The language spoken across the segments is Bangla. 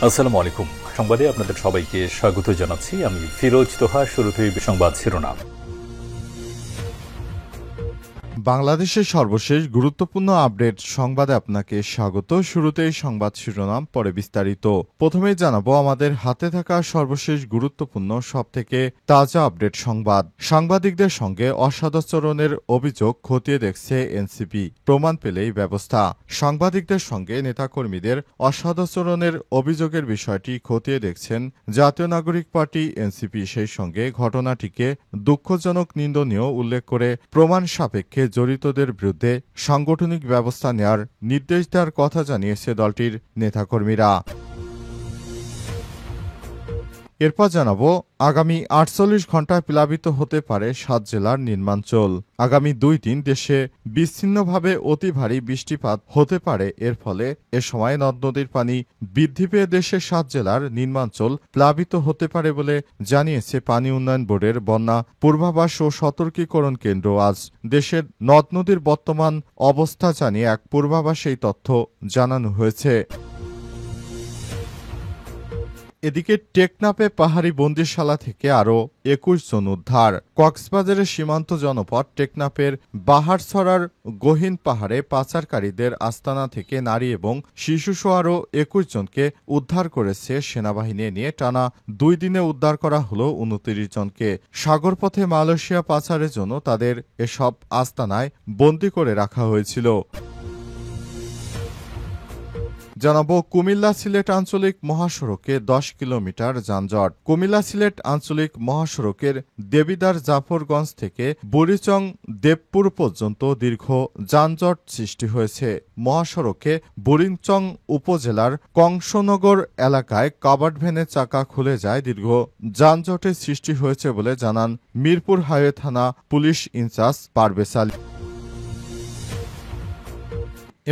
আসসালামু আলাইকুম। সংবাদে আপনাদের সবাইকে স্বাগত জানাচ্ছি। আমি ফিরোজ তোহা। শুরুতেই সংবাদ শিরোনাম। বাংলাদেশের সর্বশেষ গুরুত্বপূর্ণ আপডেট সংবাদে আপনাকে স্বাগত। শুরুতেই সংবাদ শিরোনাম, পরে বিস্তারিত। প্রথমেই জানাবো আমাদের হাতে থাকা সর্বশেষ গুরুত্বপূর্ণ সবথেকে তাজা আপডেট সংবাদ। সাংবাদিকদের সঙ্গে অসদাচরণের অভিযোগ খতিয়ে দেখছে এনসিপি, প্রমাণ পেলেই ব্যবস্থা। সাংবাদিকদের সঙ্গে নেতাকর্মীদের অসদাচরণের অভিযোগের বিষয়টি খতিয়ে দেখছেন জাতীয় নাগরিক পার্টি এনসিপি। সেই সঙ্গে ঘটনাটিকে দুঃখজনক, নিন্দনীয় উল্লেখ করে প্রমাণ সাপেক্ষে জড়িতদের বিরুদ্ধে সাংগঠনিক ব্যবস্থা নেয়ার নির্দেশ দেওয়ার কথা জানিয়েছে দলটির নেতাকর্মীরা। এরপর জানাবো আগামী ৪৮ ঘণ্টায় প্লাবিত হতে পারে ৭ জেলার নিম্নাঞ্চল। আগামী ২ দিন দেশে বিচ্ছিন্নভাবে অতি ভারী বৃষ্টিপাত হতে পারে। এর ফলে এ সময় নদ নদীর পানি বৃদ্ধি পেয়ে দেশের ৭ জেলার নিম্নাঞ্চল প্লাবিত হতে পারে বলে জানিয়েছে পানি উন্নয়ন বোর্ডের বন্যা পূর্বাভাস ও সতর্কীকরণ কেন্দ্র। আজ দেশের নদ নদীর বর্তমান অবস্থা জানিয়ে এক পূর্বাভাসে এই তথ্য জানানো হয়েছে। এদিকে টেকনাফে পাহাড়ি বন্দিশালা থেকে আরও ২১ জন উদ্ধার। কক্সবাজারের সীমান্ত জনপদ টেকনাফের বাহারছড়ার গহীন পাহাড়ে পাচারকারীদের আস্তানা থেকে নারী এবং শিশুসহ আরও ২১ জনকে উদ্ধার করেছে সেনাবাহিনী। নিয়ে টানা ২ দিনে উদ্ধার করা হলো ২৯ জনকে। সাগরপথে মালয়েশিয়া পাচারের জন্য তাদের এসব আস্তানায় বন্দী করে রাখা হয়েছিল। জানাবো কুমিল্লা সিলেট আঞ্চলিক মহাসড়কে ১০ কিলোমিটার যানজট। কুমিল্লা সিলেট আঞ্চলিক মহাসড়কের দেবিদার জাফরগঞ্জ থেকে বুড়িচং দেবপুর পর্যন্ত দীর্ঘ যানজট সৃষ্টি হয়েছে। মহাসড়কে বুড়িচং উপজেলার কংসনগর এলাকায় কাভার্ড ভ্যানের চাকা খুলে যায়। দীর্ঘ যানজটের সৃষ্টি হয়েছে বলে জানান মিরপুর হাইওয়ে থানা পুলিশ ইনচার্জ পারভেজ আলী।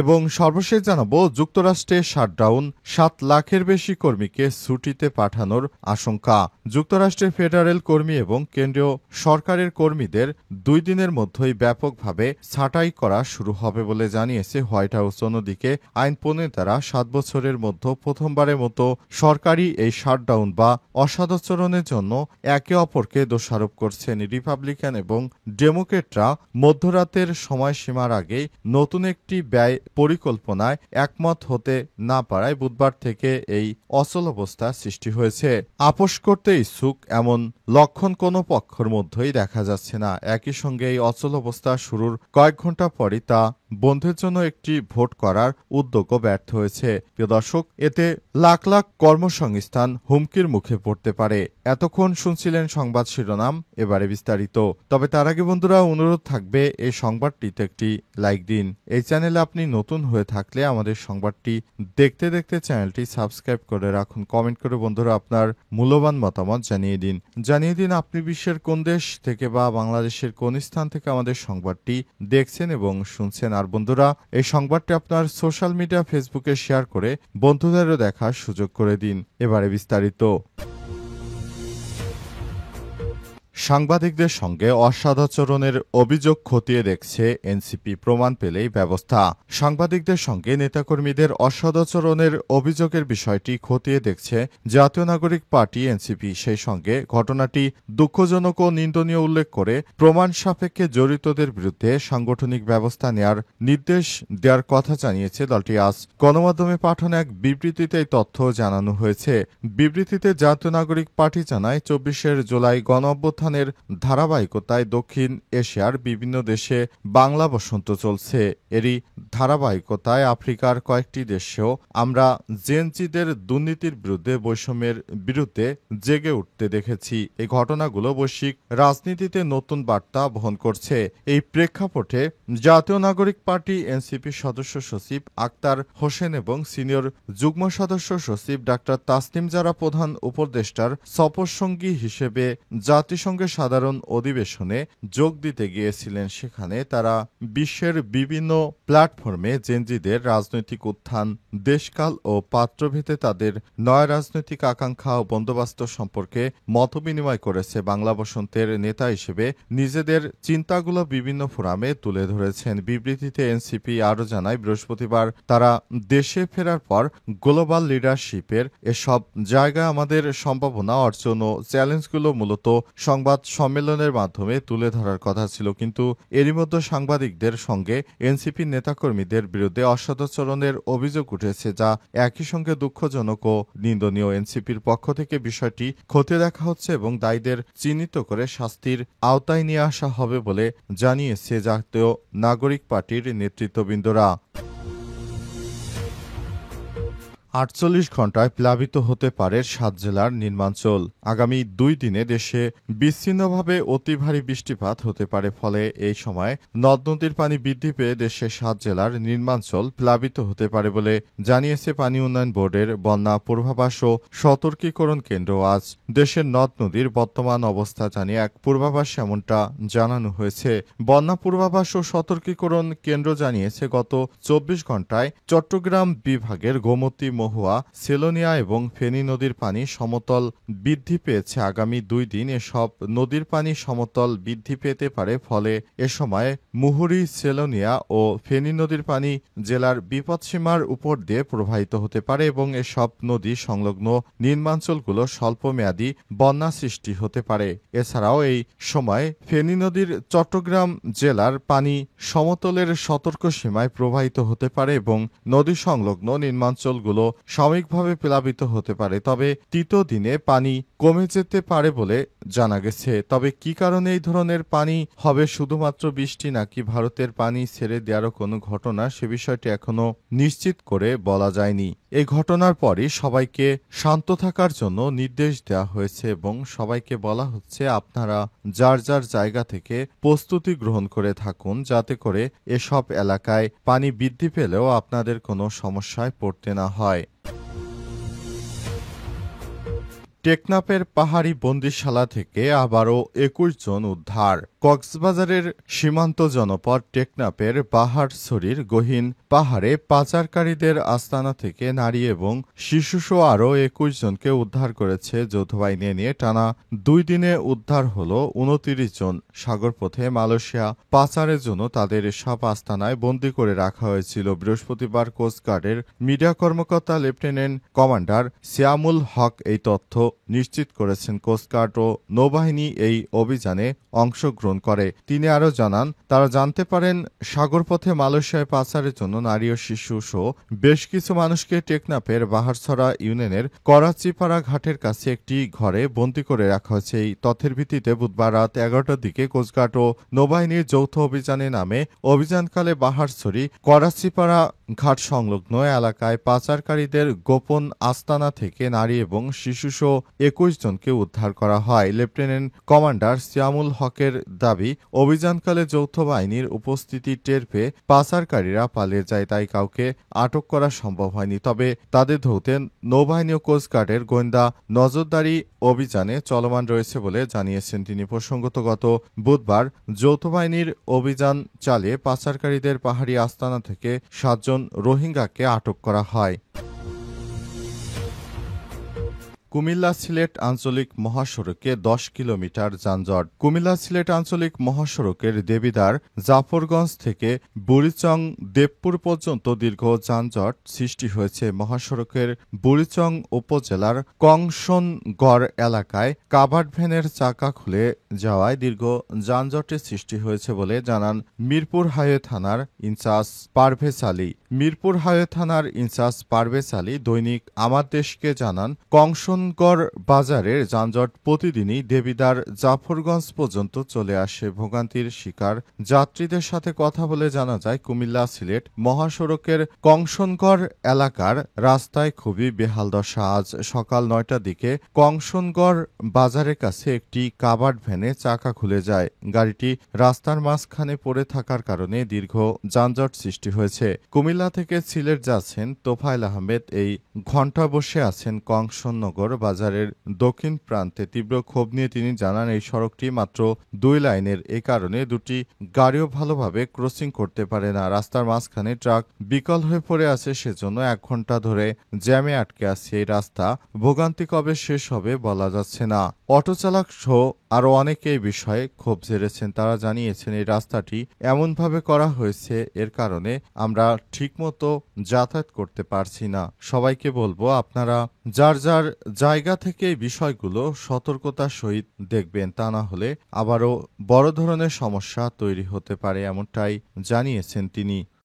এবং সর্বশেষ জানাবো যুক্তরাষ্ট্রে শাটডাউন, ৭ লাখের বেশি কর্মীকে ছুটিতে পাঠানোর আশঙ্কা। যুক্তরাষ্ট্রের ফেডারেল কর্মী এবং কেন্দ্রীয় সরকারের কর্মীদের ২ দিনের মধ্যেই ব্যাপকভাবে ছাঁটাই করা শুরু হবে বলে জানিয়েছে হোয়াইট হাউস। অন্যদিকে আইন প্রণেতারা ৭ বছরের মধ্যে প্রথমবারের মতো সরকারি এই শাটডাউন বা অসদাচরণের জন্য একে অপরকে দোষারোপ করছেন। রিপাবলিকান এবং ডেমোক্রেটরা মধ্যরাতের সময়সীমার আগেই নতুন একটি ব্যয় পরিকল্পনায় একমত হতে না পারায় বুধবার থেকে এই অচলাবস্থা সৃষ্টি হয়েছে। আপোষ করতে ইচ্ছুক এমন লক্ষণ কোনো পক্ষের মধ্যেই দেখা যাচ্ছে না। একই সঙ্গে এই অচলাবস্থা শুরুর কয়েক ঘন্টা পরই তা বন্ধের জন্য একটি ভোট করার উদ্যোগও ব্যর্থ হয়েছে। প্রিয় দর্শক, এতে লাখ লাখ কর্মসংস্থান হুমকির মুখে পড়তে পারে। এতক্ষণ শুনছিলেন সংবাদ শিরোনাম, এবারে বিস্তারিত। তবে তার আগে বন্ধুরা অনুরোধ থাকবে এই সংবাদটিতে একটি লাইক দিন। এই চ্যানেলে আপনি নতুন হয়ে থাকলে আমাদের সংবাদটি দেখতে দেখতে চ্যানেলটি সাবস্ক্রাইব করে রাখুন। কমেন্ট করে বন্ধুরা আপনার মূল্যবান মতামত জানিয়ে দিন আপনি বিশ্বের কোন দেশ থেকে বা বাংলাদেশের কোন স্থান থেকে আমাদের সংবাদটি দেখছেন এবং শুনছেন। আর বন্ধুরা, এই সংবাদটি আপনার সোশ্যাল মিডিয়া ফেসবুকে শেয়ার করে বন্ধুদেরও দেখার সুযোগ করে দিন। এবারে বিস্তারিত। সাংবাদিকদের সঙ্গে অসদাচরণের অভিযোগ খতিয়ে দেখছে এনসিপি, প্রমাণ পেলেই ব্যবস্থা। সাংবাদিকদের সঙ্গে নেতাকর্মীদের অসদাচরণের অভিযোগের বিষয়টি খতিয়ে দেখছে জাতীয় নাগরিক পার্টি এনসিপি। সেই সঙ্গে ঘটনাটি দুঃখজনক ও নিন্দনীয় উল্লেখ করে প্রমাণ সাপেক্ষে জড়িতদের বিরুদ্ধে সাংগঠনিক ব্যবস্থা নেয়ার নির্দেশ দেওয়ার কথা জানিয়েছে দলটি। আজ গণমাধ্যমে পাঠানো এক বিবৃতিতে এই তথ্য জানানো হয়েছে। বিবৃতিতে জাতীয় নাগরিক পার্টি জানায়, ২৪ জুলাই গণঅভ্যুত্থানের ধারাবাহিকতায় দক্ষিণ এশিয়ার বিভিন্ন দেশে বাংলা বসন্ত চলছে। এরই ধারাবাহিকতায় আফ্রিকার কয়েকটি দেশেও আমরা জেনজিদের দুর্নীতির বিরুদ্ধে, বৈষম্যের বিরুদ্ধে জেগে উঠতে দেখেছি। এই ঘটনাগুলো বৈশ্বিক রাজনীতিতে নতুন বার্তা বহন করছে। এই প্রেক্ষাপটে জাতীয় নাগরিক পার্টি এনসিপি সদস্য সচিব আক্তার হোসেন এবং সিনিয়র যুগ্ম সদস্য সচিব ডাক্তার তাসনিম জারা প্রধান উপদেষ্টার সফরসঙ্গী হিসেবে জাতিসংঘ জাতিসংঘের সাধারণ অধিবেশনে যোগ দিতে গিয়েছিলেন। সেখানে তারা বিশ্বের বিভিন্ন প্ল্যাটফর্মে জেনজিদের রাজনৈতিক উত্থান, দেশকাল ও পাত্রভেদে তাদের নয়া রাজনৈতিক আকাঙ্ক্ষা ও বন্দোবস্ত সম্পর্কে মতবিনিময় করেছে। বাংলা বসন্তের নেতা হিসেবে নিজেদের চিন্তাগুলো বিভিন্ন ফোরামে তুলে ধরেছেন। বিবৃতিতে এনসিপি আরও জানায়, বৃহস্পতিবার তারা দেশে ফেরার পর গ্লোবাল লিডারশিপের এসব জায়গায় আমাদের সম্ভাবনা, অর্জন ও চ্যালেঞ্জগুলো মূলত সংবাদ সম্মেলনের মাধ্যমে তুলে ধরার কথা ছিল। কিন্তু এরই মধ্যে সাংবাদিকদের সঙ্গে এনসিপির নেতাকর্মীদের বিরুদ্ধে অসদাচরণের অভিযোগ উঠেছে, যা একই সঙ্গে দুঃখজনক ও নিন্দনীয়। এনসিপির পক্ষ থেকে বিষয়টি খতিয়ে দেখা হচ্ছে এবং দায়ীদের চিহ্নিত করে শাস্তির আওতায় নিয়ে আসা হবে বলে জানিয়েছে জাতীয় নাগরিক পার্টির নেতৃত্ববৃন্দরা। 48 ঘণ্টায় প্লাবিত হতে পারে 7 জেলার নিম্নাঞ্চল। আগামী 2 দিনে দেশে বিচ্ছিন্নভাবে অতি ভারী বৃষ্টিপাত হতে পারে। ফলে এই সময় নদ নদীর পানি বৃদ্ধি পেয়ে দেশের 7 জেলার নিম্নাঞ্চল প্লাবিত হতে পারে বলে জানিয়েছে পানি উন্নয়ন বোর্ডের বন্যা পূর্বাভাস ও সতর্কীকরণ কেন্দ্র। আজ দেশের নদ নদীর বর্তমান অবস্থা জানিয়ে এক পূর্বাভাস এমনটা জানানো হয়েছে। বন্যা পূর্বাভাস ও সতর্কীকরণ কেন্দ্র জানিয়েছে, গত 24 ঘণ্টায় চট্টগ্রাম বিভাগের গোমতী, মহুয়া, সেলোনিয়া এবং ফেনী নদীর পানি সমতল বৃদ্ধি পেয়েছে। আগামী 2 দিন এসব নদীর পানি সমতল বৃদ্ধি পেতে পারে। ফলে এ সময় মুহুরী, সেলোনিয়া ও ফেনী নদীর পানি জেলার বিপদসীমার উপর দিয়ে প্রবাহিত হতে পারে এবং এসব নদী সংলগ্ন নিম্নাঞ্চলগুলো স্বল্পমেয়াদী বন্যা সৃষ্টি হতে পারে। এছাড়াও এই সময় ফেনী নদীর চট্টগ্রাম জেলার পানি সমতলের সতর্ক সীমায় প্রবাহিত হতে পারে এবং নদী সংলগ্ন নিম্নাঞ্চলগুলো সাময়িকভাবে প্লাবিত হতে পারে। তবে 3 দিনে পানি কমে যেতে পারে বলে জানা গেছে। তবে কি কারণে এই ধরনের পানি হবে, শুধুমাত্র বৃষ্টি নাকি ভারতের পানি ছেড়ে দেওয়ারও কোনো ঘটনা, সে বিষয়টি এখনো নিশ্চিত করে বলা যায়নি। এই ঘটনার পরই সবাইকে শান্ত থাকার জন্য নির্দেশ দেওয়া হয়েছে এবং সবাইকে বলা হচ্ছে, আপনারা যার যার জায়গা থেকে প্রস্তুতি গ্রহণ করে থাকুন, যাতে করে এসব এলাকায় পানি বৃদ্ধি পেলেও আপনাদের কোনো সমস্যায় পড়তে না হয়। টেকনাফের পাহাড়ি বন্দিশালা থেকে আবারও 21 জন উদ্ধার। কক্সবাজারের সীমান্ত জনপদ টেকনাফের পাহাড়ছড়ির গহীন পাহাড়ে পাচারকারীদের আস্তানা থেকে নারী এবং শিশুসহ আরও 21 জনকে উদ্ধার করেছে যৌথবাহিনী। নিয়ে টানা 2 দিনে উদ্ধার হল 29 জন। সাগরপথে মালয়েশিয়া পাচারের জন্য তাদের সব আস্তানায় বন্দী করে রাখা হয়েছিল। বৃহস্পতিবার কোস্টগার্ডের মিডিয়া কর্মকর্তা লেফটেন্যান্ট কমান্ডার সিয়ামুল হক এই তথ্য নিশ্চিত করেছেন। কোস্টগার্ড ও নৌবাহিনী এই অভিযানে অংশগ্রহণ করে। তিনি আরও জানান, তারা জানতে পারেন সাগরপথে মালয়েশিয়ায় পাচারের জন্য নারী ও শিশু সহ বেশ কিছু মানুষকে টেকনাফের বাহারছড়া ইউনিয়নের করাচিপাড়া ঘাটের কাছে একটি ঘরে বন্দী করে রাখা হয়েছে। এই তথ্যের ভিত্তিতে বুধবার রাত 11টার দিকে কোস্টগার্ড ও নৌবাহিনীর যৌথ অভিযানে নামে অভিযানকালে বাহারছড়ি করাচিপাড়া ঘাট সংলগ্ন এলাকায় পাচারকারীদের গোপন আস্তানা থেকে নারী এবং শিশুসহ 21 জনকে উদ্ধার করা হয়। লেফটেন্যান্ট কমান্ডার সিয়ামুল হকের দাবি, অভিযানকালে যৌথ বাহিনীর উপস্থিতি টের পেয়ে পাচারকারীরা পালিয়ে যায়, তাই কাউকে আটক করা সম্ভব হয়নি। তবে তাদের ধরতে নৌবাহিনী ও কোস্টগার্ডের গোয়েন্দা নজরদারি অভিযানে চলমান রয়েছে বলে জানিয়েছেন তিনি। প্রসঙ্গত, গত বুধবার যৌথ বাহিনীর অভিযান চালিয়ে পাচারকারীদের পাহাড়ি আস্তানা থেকে 7 জন রোহিঙ্গাকে আটক করা হয়। কুমিল্লা সিলেট আঞ্চলিক মহাসড়কে 10 কিলোমিটার যানজট। কুমিল্লা সিলেট আঞ্চলিক মহাসড়কের দেবিদ্বার জাফরগঞ্জ থেকে বুড়িচং দেবপুর পর্যন্ত দীর্ঘ যানজট সৃষ্টি হয়েছে। মহাসড়কের বুড়িচং উপজেলার কংসনগড় এলাকায় কাভার্ড ভ্যানের চাকা খুলে যাওয়ায় দীর্ঘ যানজটের সৃষ্টি হয়েছে বলে জানান মিরপুর হাইওয়ে থানার ইনচার্জ পারভেজ আলী। মিরপুর হাইওয়ে থানার ইনচার্জ পারভেজ আলী দৈনিক আমার দেশকে জানান, কংসনগড় বাজারের যানজট প্রতিদিনই দেবিদ্বার জাফরগঞ্জ পর্যন্ত চলে আসে। ভোগান্তির শিকার যাত্রীদের সাথে কথা বলে জানা যায়, কুমিল্লা সিলেট মহাসড়কের কংসনগড় এলাকার রাস্তায় খুবই বেহাল দশা। আজ সকাল 9টার দিকে কংসনগড় বাজারের কাছে একটি কাভার্ড ভ্যানে চাকা খুলে যায়। গাড়িটি রাস্তার মাঝখানে পড়ে থাকার কারণে দীর্ঘ যানজট সৃষ্টি হয়েছে। কুমিল্লা থেকে সিলেট যাচ্ছেন তোফায়েল আহমেদ এই ঘণ্টা বসে আছেন কংসনগর বাজারের দক্ষিণ প্রান্তে তীব্র ক্ষোভ নিয়ে তিনি জানান, এই সড়কটি মাত্র 2 লাইনের, এ কারণে দুটি গাড়িও ভালোভাবে ক্রসিং করতে পারে না। রাস্তার মাঝখানে ট্রাক বিকল হয়ে পড়ে আছে, সেজন্য 1 ঘন্টা ধরে জ্যামে আটকে আছে এই রাস্তা। ভোগান্তি কবে শেষ হবে বলা যাচ্ছে না। অটো চালক সহ আরও অনেকে এই বিষয়ে ক্ষোভ ঝেড়েছেন। তারা জানিয়েছেন, এই রাস্তাটি এমনভাবে করা হয়েছে, এর কারণে আমরা ঠিকমতো যাতায়াত করতে পারছি না। সবাইকে বলবো, আপনারা যার যার জায়গা থেকে এই বিষয়গুলো সতর্কতার সহিত দেখবেন, তা না হলে আবারও বড় ধরনের সমস্যা তৈরি হতে পারে, এমনটাই জানিয়েছেন তিনি।